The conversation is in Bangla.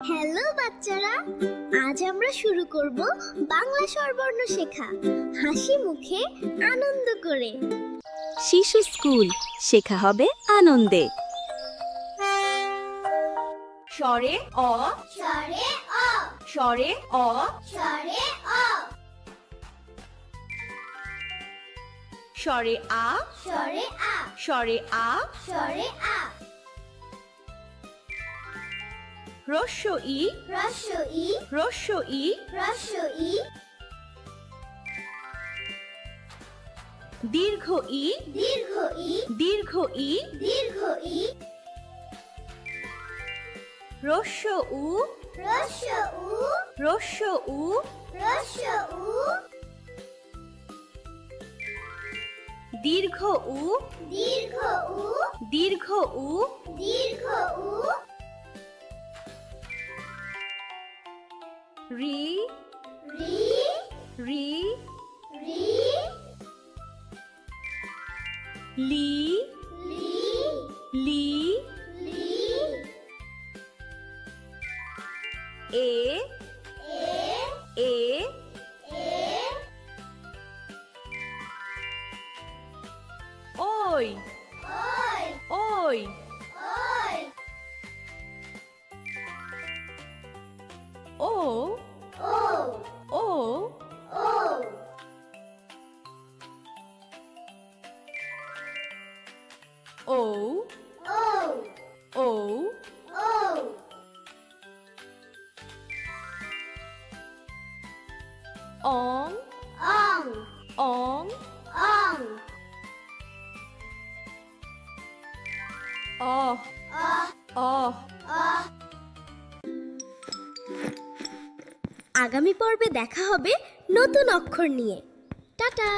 হ্যালো বাচ্চারা, আজ আমরা শুরু করব বাংলা স্বরবর্ণ শেখা হাসি মুখে আনন্দ করে। শিশু স্কুল, শেখা হবে আনন্দে। স্বরে অ, স্বরে অ, স্বরে অ, স্বরে অ, স্বরে আ, স্বরে আ, স্বরে আ, স্বরে আ, হ্রস্ব ই, হ্রস্ব ই, হ্রস্ব ই, হ্রস্ব ই, দীর্ঘ ই, দীর্ঘ ই, দীর্ঘ ই, দীর্ঘ ই, হ্রস্ব উ, হ্রস্ব উ, হ্রস্ব উ, হ্রস্ব উ, দীর্ঘ উ, দীর্ঘ উ, দীর্ঘ উ, দীর্ঘ উ, রি, রি, রি, রি, লি, লি, লি, লি, এ, এ, এ, এ, ওই, ওই, ওই, ওই, ও, ও, ও, ও, ও, ও, ও, ও, অং, অং, অং, অং, অহ, অহ, অহ। অহ। আগামী পর্বে দেখা হবে নতুন অক্ষর নিয়ে। টাটা।